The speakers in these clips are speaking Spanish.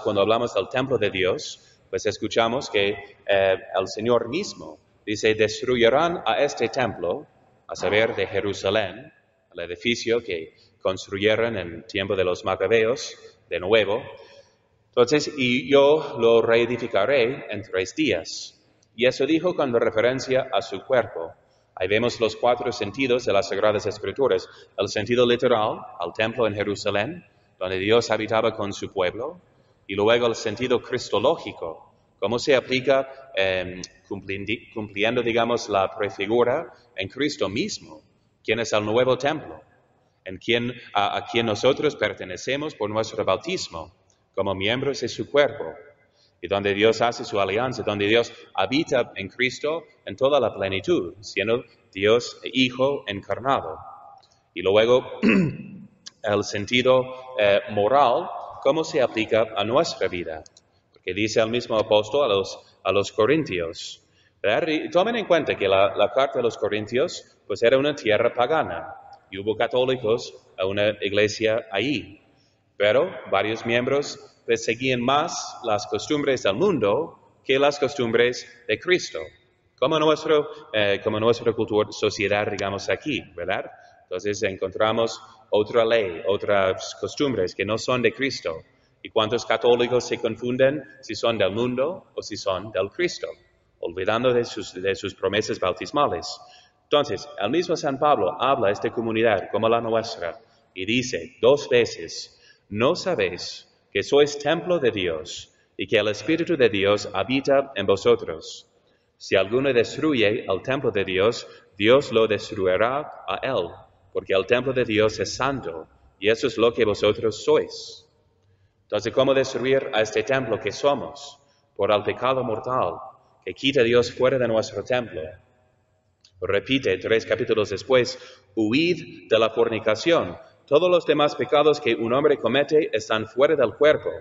cuando hablamos del templo de Dios, pues escuchamos que el Señor mismo dice, destruirán a este templo, a saber, de Jerusalén, el edificio que construyeron en tiempo de los Macabeos, de nuevo. Entonces, y yo lo reedificaré en 3 días. Y eso dijo con referencia a su cuerpo. Ahí vemos los 4 sentidos de las Sagradas Escrituras. El sentido literal, al templo en Jerusalén, donde Dios habitaba con su pueblo. Y luego el sentido cristológico, cómo se aplica cumpliendo, digamos, la prefigura en Cristo mismo, quien es el nuevo templo, a quien nosotros pertenecemos por nuestro bautismo, como miembros de su cuerpo, y donde Dios hace su alianza, donde Dios habita en Cristo en toda la plenitud, siendo Dios Hijo encarnado. Y luego el sentido moral, cómo se aplica a nuestra vida, porque dice el mismo apóstol a los Corintios. Y tomen en cuenta que la carta de los Corintios pues era una tierra pagana, y hubo católicos a una iglesia ahí, pero varios miembros pues, seguían más las costumbres del mundo que las costumbres de Cristo, como nuestra cultura, sociedad, digamos aquí, ¿verdad? Entonces encontramos otra ley, otras costumbres que no son de Cristo. ¿Y cuántos católicos se confunden si son del mundo o si son del Cristo? Olvidando de sus promesas bautismales. Entonces, el mismo San Pablo habla a esta comunidad como la nuestra y dice 2 veces, ¿no sabéis que sois templo de Dios y que el Espíritu de Dios habita en vosotros? Si alguno destruye el templo de Dios, Dios lo destruirá a él, porque el templo de Dios es santo, y eso es lo que vosotros sois. Entonces, ¿cómo destruir a este templo que somos? Por el pecado mortal, que quita a Dios fuera de nuestro templo. Repite 3 capítulos después, huid de la fornicación. Todos los demás pecados que un hombre comete están fuera del cuerpo,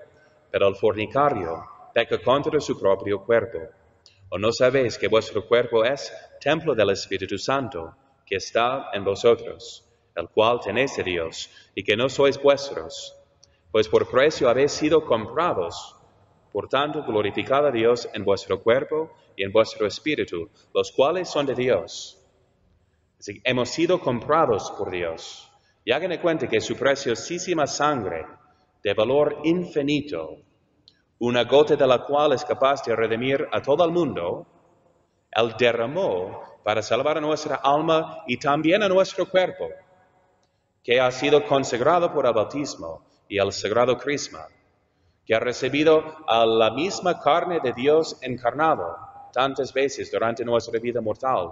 pero el fornicario peca contra su propio cuerpo. ¿O no sabéis que vuestro cuerpo es templo del Espíritu Santo, que está en vosotros, el cual tenéis de Dios, y que no sois vuestros? Pues por precio habéis sido comprados. Por tanto, glorificad a Dios en vuestro cuerpo y en vuestro espíritu, los cuales son de Dios. Es decir, hemos sido comprados por Dios. Y hagan de cuenta que su preciosísima sangre, de valor infinito, una gota de la cual es capaz de redimir a todo el mundo, Él derramó para salvar a nuestra alma y también a nuestro cuerpo, que ha sido consagrado por el bautismo y el sagrado crisma, que ha recibido a la misma carne de Dios encarnado tantas veces durante nuestra vida mortal,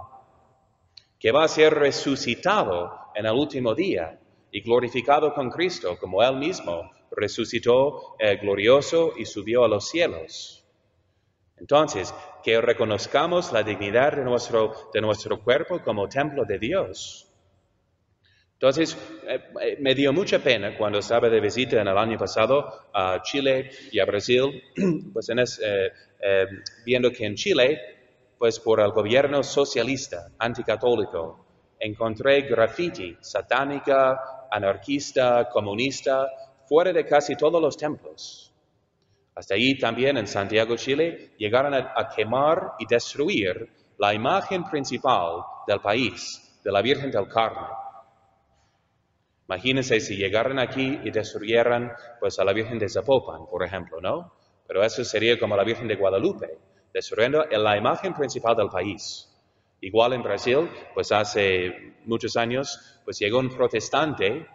que va a ser resucitado en el último día y glorificado con Cristo, como Él mismo resucitó glorioso y subió a los cielos. Entonces, que reconozcamos la dignidad de nuestro cuerpo como templo de Dios. Entonces, me dio mucha pena cuando estaba de visita en el año pasado a Chile y a Brasil, pues viendo que en Chile, pues por el gobierno socialista, anticatólico, encontré graffiti satánica, anarquista, comunista, fuera de casi todos los templos. Hasta ahí también en Santiago, Chile, llegaron a quemar y destruir la imagen principal del país, de la Virgen del Carmen. Imagínense si llegaran aquí y destruyeran pues a la Virgen de Zapopan, por ejemplo, ¿no? Pero eso sería como la Virgen de Guadalupe, destruyendo la imagen principal del país. Igual en Brasil, pues hace muchos años, pues llegó un protestante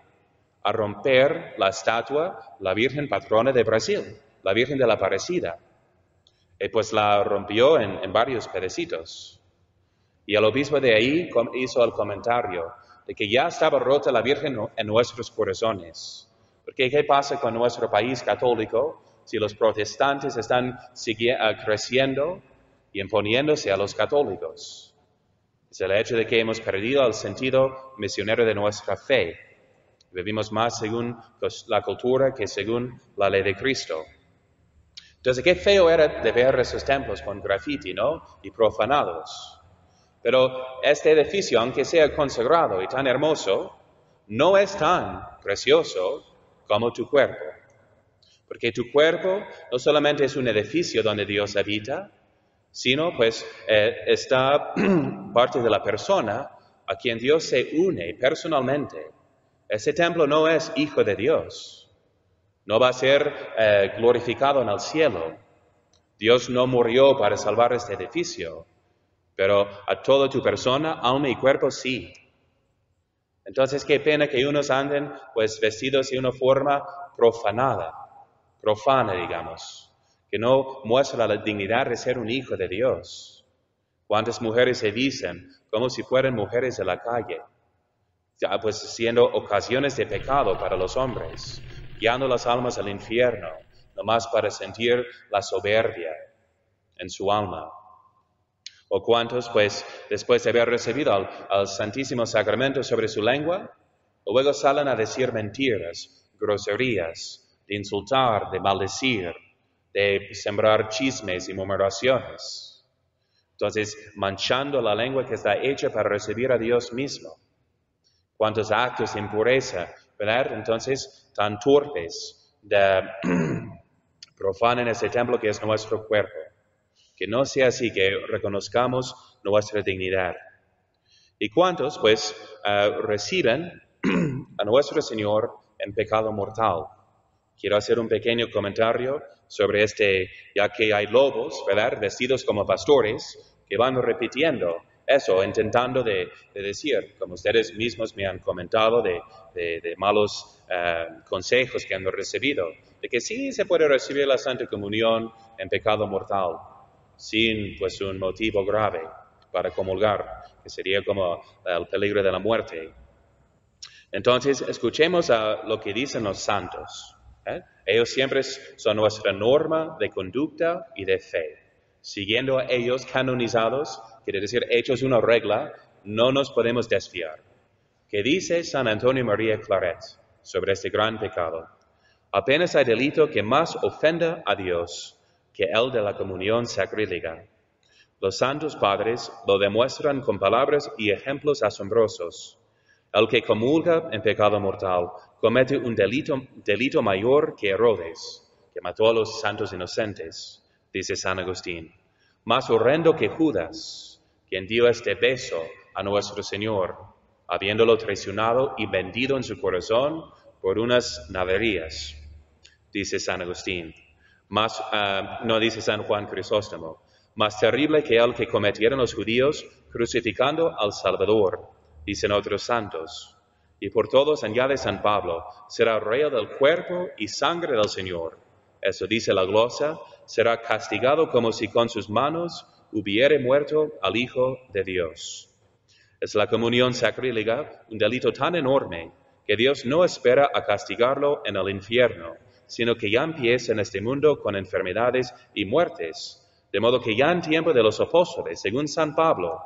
a romper la estatua, la Virgen patrona de Brasil, la Virgen de la Aparecida. Pues la rompió en varios pedacitos. Y el obispo de ahí hizo el comentario de que ya estaba rota la Virgen en nuestros corazones. Porque ¿qué pasa con nuestro país católico si los protestantes están creciendo y imponiéndose a los católicos? Es el hecho de que hemos perdido el sentido misionero de nuestra fe. Vivimos más según la cultura que según la ley de Cristo. Entonces, qué feo era de ver esos templos con graffiti, ¿no? Y profanados. Pero este edificio, aunque sea consagrado y tan hermoso, no es tan precioso como tu cuerpo. Porque tu cuerpo no solamente es un edificio donde Dios habita, sino pues está parte de la persona a quien Dios se une personalmente. Ese templo no es hijo de Dios, no va a ser glorificado en el cielo. Dios no murió para salvar este edificio, pero a toda tu persona, alma y cuerpo sí. Entonces, qué pena que unos anden pues vestidos de una forma profana, digamos, que no muestra la dignidad de ser un hijo de Dios. ¿Cuántas mujeres se dicen como si fueran mujeres de la calle? Ya, pues siendo ocasiones de pecado para los hombres, guiando las almas al infierno, nomás para sentir la soberbia en su alma. O cuántos, pues, después de haber recibido al Santísimo Sacramento sobre su lengua, luego salen a decir mentiras, groserías, de insultar, de maldecir, de sembrar chismes y murmuraciones. Entonces, manchando la lengua que está hecha para recibir a Dios mismo. Cuántos actos de impureza, ¿verdad? Entonces, tan torpes, profanan ese templo que es nuestro cuerpo. Que no sea así, que reconozcamos nuestra dignidad. ¿Y cuántos, pues, reciben a nuestro Señor en pecado mortal? Quiero hacer un pequeño comentario sobre ya que hay lobos, ¿verdad?, vestidos como pastores, que van repitiendo eso, intentando de decir, como ustedes mismos me han comentado, de malos consejos que han recibido, de que sí se puede recibir la Santa Comunión en pecado mortal, sin pues un motivo grave para comulgar, que sería como el peligro de la muerte. Entonces, escuchemos a lo que dicen los santos. Ellos siempre son nuestra norma de conducta y de fe. Siguiendo a ellos canonizados, quiere decir hechos una regla, no nos podemos desfiar. ¿Qué dice San Antonio María Claret sobre este gran pecado? Apenas hay delito que más ofenda a Dios que el de la comunión sacrílega. Los santos padres lo demuestran con palabras y ejemplos asombrosos. El que comulga en pecado mortal comete un delito mayor que Herodes, que mató a los santos inocentes, dice San Agustín. Más horrendo que Judas, quien dio este beso a nuestro Señor, habiéndolo traicionado y vendido en su corazón por unas naderías, dice San Agustín. No dice San Juan Crisóstomo. Más terrible que el que cometieron los judíos crucificando al Salvador, dicen otros santos. Y por todos añade San Pablo, será rey del cuerpo y sangre del Señor. Eso dice la glosa, será castigado como si con sus manos hubiere muerto al Hijo de Dios. Es la comunión sacrílega un delito tan enorme que Dios no espera a castigarlo en el infierno, sino que ya empieza en este mundo con enfermedades y muertes, de modo que ya en tiempo de los apóstoles, según San Pablo,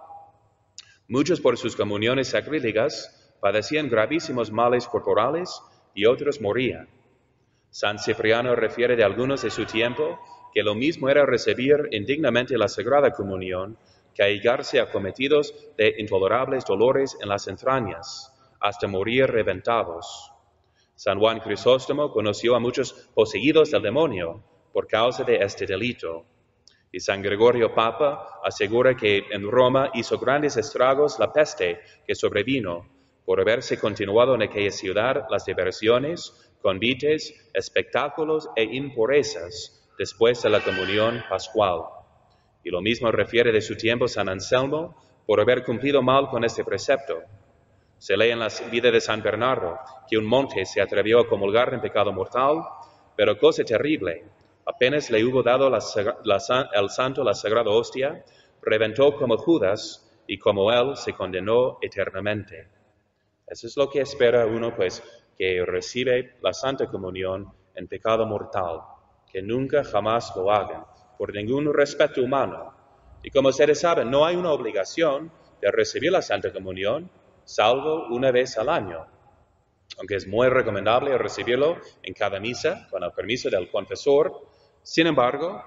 muchos por sus comuniones sacrílegas padecían gravísimos males corporales y otros morían. San Cipriano refiere de algunos de su tiempo que lo mismo era recibir indignamente la Sagrada Comunión que hallarse acometidos de intolerables dolores en las entrañas, hasta morir reventados. San Juan Crisóstomo conoció a muchos poseídos del demonio por causa de este delito. Y San Gregorio Papa asegura que en Roma hizo grandes estragos la peste que sobrevino por haberse continuado en aquella ciudad las diversiones, convites, espectáculos e impurezas después de la comunión pascual. Y lo mismo refiere de su tiempo San Anselmo por haber cumplido mal con este precepto. Se lee en la vida de San Bernardo que un monje se atrevió a comulgar en pecado mortal, pero cosa terrible, apenas le hubo dado el santo la sagrada hostia, reventó como Judas y como él se condenó eternamente. Eso es lo que espera uno, pues, que recibe la Santa Comunión en pecado mortal, que nunca jamás lo hagan, por ningún respeto humano. Y como ustedes saben, no hay una obligación de recibir la Santa Comunión, salvo una vez al año, aunque es muy recomendable recibirlo en cada misa, con el permiso del confesor. Sin embargo,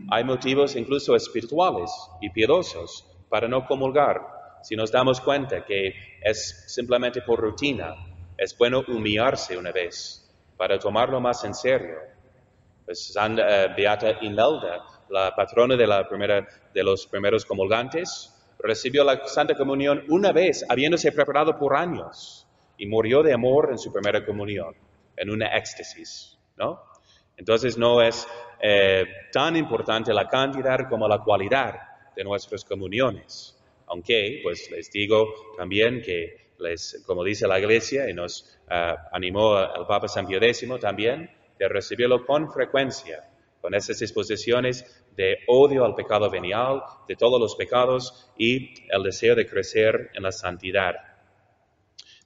hay motivos incluso espirituales y piadosos para no comulgar. Si nos damos cuenta que es simplemente por rutina, es bueno humillarse una vez para tomarlo más en serio. Pues Beata Imelda, la patrona de los primeros comulgantes, recibió la Santa Comunión una vez, habiéndose preparado por años, y murió de amor en su primera comunión, en una éxtasis, ¿no? Entonces no es tan importante la cantidad como la cualidad de nuestras comuniones. Aunque, pues les digo también que, como dice la Iglesia, y nos animó el Papa San Pío X también, de recibirlo con frecuencia, con esas disposiciones de odio al pecado venial, de todos los pecados y el deseo de crecer en la santidad.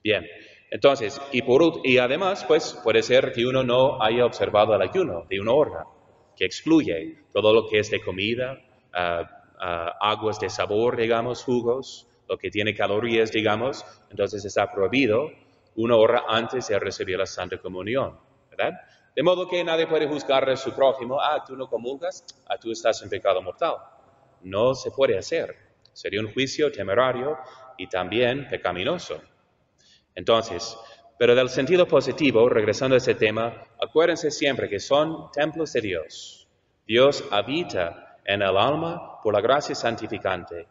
Bien, entonces, y además, pues puede ser que uno no haya observado el ayuno de una hora, que excluye todo lo que es de comida, aguas de sabor, digamos, jugos, lo que tiene calorías, digamos, entonces está prohibido una hora antes de recibir la Santa Comunión, ¿verdad? De modo que nadie puede juzgar a su prójimo, tú no comulgas, tú estás en pecado mortal. No se puede hacer. Sería un juicio temerario y también pecaminoso. Entonces, pero del sentido positivo, regresando a ese tema, acuérdense siempre que son templos de Dios. Dios habita en el alma por la gracia santificante.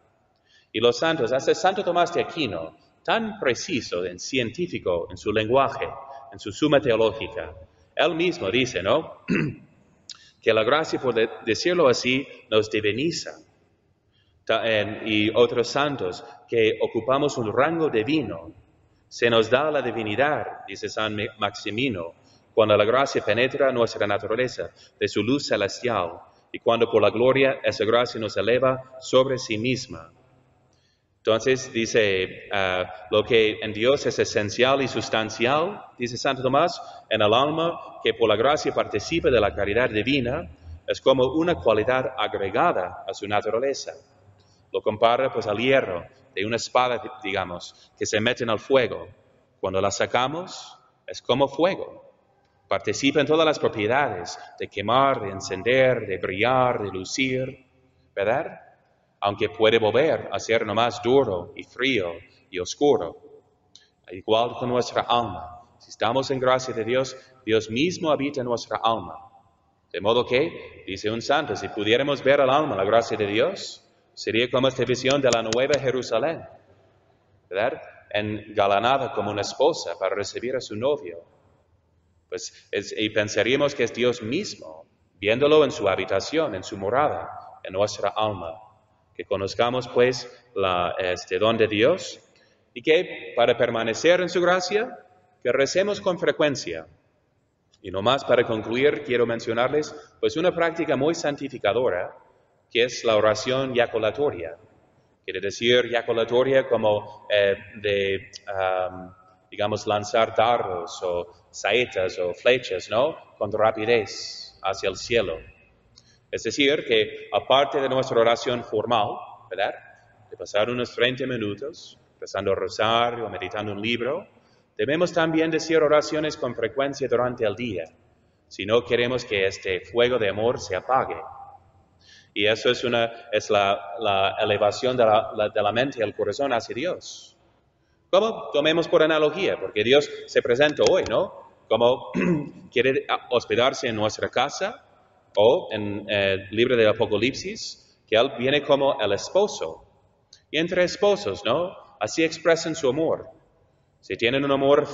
Y los santos, hasta Santo Tomás de Aquino, tan preciso, científico en su lenguaje, en su suma teológica, él mismo dice, ¿no?, que la gracia, por decirlo así, nos diviniza. Y otros santos, que ocupamos un rango divino, se nos da la divinidad, dice San Maximino, cuando la gracia penetra nuestra naturaleza de su luz celestial y cuando por la gloria esa gracia nos eleva sobre sí misma. Entonces dice, lo que en Dios es esencial y sustancial, dice Santo Tomás, en el alma que por la gracia participa de la caridad divina, es como una cualidad agregada a su naturaleza. Lo compara pues al hierro de una espada, digamos, que se mete en el fuego. Cuando la sacamos, es como fuego. Participa en todas las propiedades de quemar, de encender, de brillar, de lucir, ¿verdad? Aunque puede volver a ser nomás duro y frío y oscuro. Igual con nuestra alma. Si estamos en gracia de Dios, Dios mismo habita en nuestra alma. De modo que, dice un santo, si pudiéramos ver al alma la gracia de Dios, sería como esta visión de la Nueva Jerusalén, ¿verdad? Engalanada como una esposa para recibir a su novio. Pues y pensaríamos que es Dios mismo, viéndolo en su habitación, en su morada, en nuestra alma. Que conozcamos pues este don de Dios y que para permanecer en su gracia, que recemos con frecuencia. Y nomás para concluir, quiero mencionarles pues una práctica muy santificadora, que es la oración yaculatoria. Quiere decir yaculatoria como digamos, lanzar dardos o saetas o flechas, ¿no?, con rapidez hacia el cielo. Es decir, que aparte de nuestra oración formal, ¿verdad?, de pasar unos 30 minutos rezando el rosario o meditando un libro, debemos también decir oraciones con frecuencia durante el día, si no queremos que este fuego de amor se apague. Y eso es la elevación de la mente y el corazón hacia Dios. ¿Cómo? Tomemos por analogía, porque Dios se presenta hoy, ¿no?, como quiere hospedarse en nuestra casa, o en el libro del Apocalipsis, que Él viene como el esposo. Y entre esposos, ¿no?, así expresan su amor. Si tienen un amor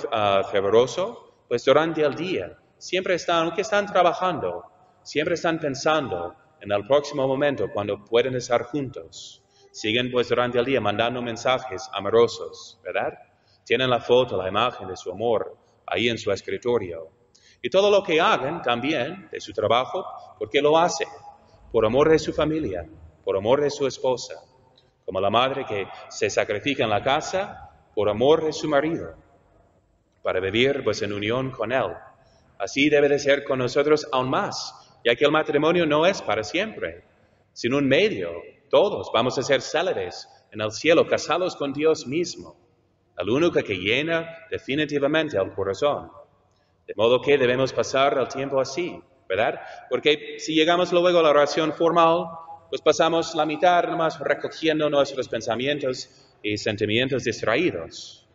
fervoroso, pues durante el día, siempre aunque están trabajando, siempre están pensando en el próximo momento cuando pueden estar juntos. Siguen pues durante el día mandando mensajes amorosos, ¿verdad? Tienen la foto, la imagen de su amor ahí en su escritorio. Y todo lo que hagan también de su trabajo, porque lo hacen por amor de su familia, por amor de su esposa, como la madre que se sacrifica en la casa por amor de su marido, para vivir pues en unión con él. Así debe de ser con nosotros aún más, ya que el matrimonio no es para siempre, sino un medio. Todos vamos a ser célebres en el cielo, casados con Dios mismo, el único que llena definitivamente el corazón. De modo que debemos pasar el tiempo así, ¿verdad? Porque si llegamos luego a la oración formal, pues pasamos la mitad nomás recogiendo nuestros pensamientos y sentimientos distraídos.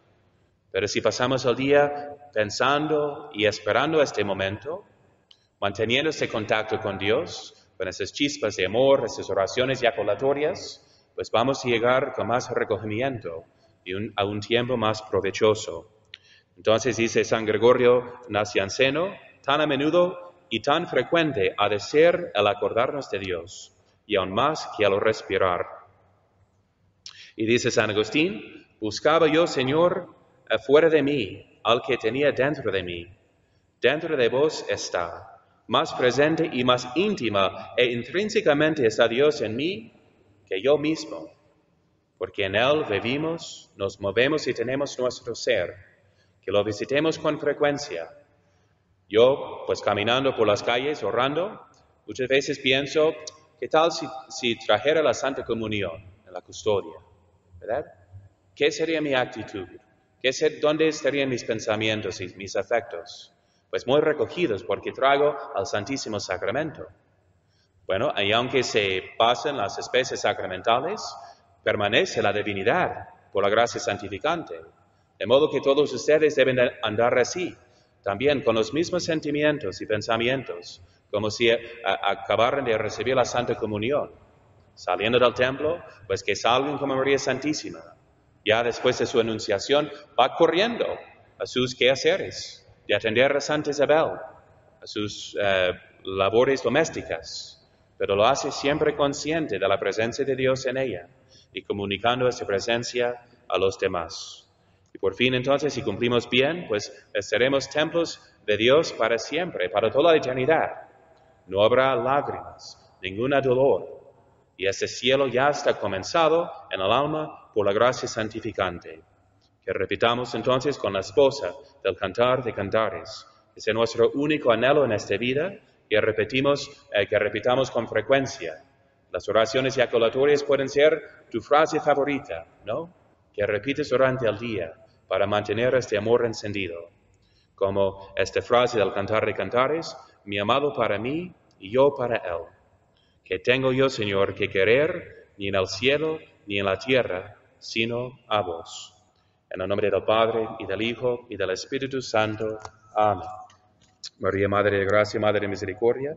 Pero si pasamos el día pensando y esperando este momento, Manteniendo ese contacto con Dios, con esas chispas de amor, esas oraciones eyaculatorias, pues vamos a llegar con más recogimiento y a un tiempo más provechoso. Entonces dice San Gregorio Nacianceno, tan a menudo y tan frecuente ha de ser el acordarnos de Dios, y aún más que al respirar. Y dice San Agustín, buscaba yo, Señor, fuera de mí, al que tenía dentro de mí. Dentro de vos está, más presente y más íntima e intrínsecamente está Dios en mí que yo mismo, porque en Él vivimos, nos movemos y tenemos nuestro ser, que lo visitemos con frecuencia. Yo, pues caminando por las calles, orando, muchas veces pienso, ¿qué tal si trajera la Santa Comunión en la custodia? ¿Verdad? ¿Qué sería mi actitud? ¿Dónde estarían mis pensamientos y mis afectos? Pues muy recogidos porque traigo al Santísimo Sacramento. Bueno, y aunque se pasen las especies sacramentales, permanece la divinidad por la gracia santificante. De modo que todos ustedes deben andar así, también con los mismos sentimientos y pensamientos, como si acabaran de recibir la Santa Comunión. Saliendo del templo, pues que salgan como María Santísima. Ya después de su anunciación, va corriendo a sus quehaceres, de atender a Santa Isabel, a sus labores domésticas, pero lo hace siempre consciente de la presencia de Dios en ella y comunicando esa presencia a los demás. Y por fin entonces, si cumplimos bien, pues seremos templos de Dios para siempre, para toda la eternidad. No habrá lágrimas, ningún dolor. Y ese cielo ya está comenzado en el alma por la gracia santificante. Que repitamos entonces con la esposa del Cantar de Cantares, que sea nuestro único anhelo en esta vida, que repitamos con frecuencia. Las oraciones eyaculatorias pueden ser tu frase favorita, ¿no? Que repites durante el día para mantener este amor encendido. Como esta frase del Cantar de Cantares, mi amado para mí y yo para él. Que tengo yo, Señor, que querer ni en el cielo ni en la tierra, sino a vos. En el nombre del Padre, y del Hijo, y del Espíritu Santo. Amén. María, Madre de Gracia, Madre de Misericordia,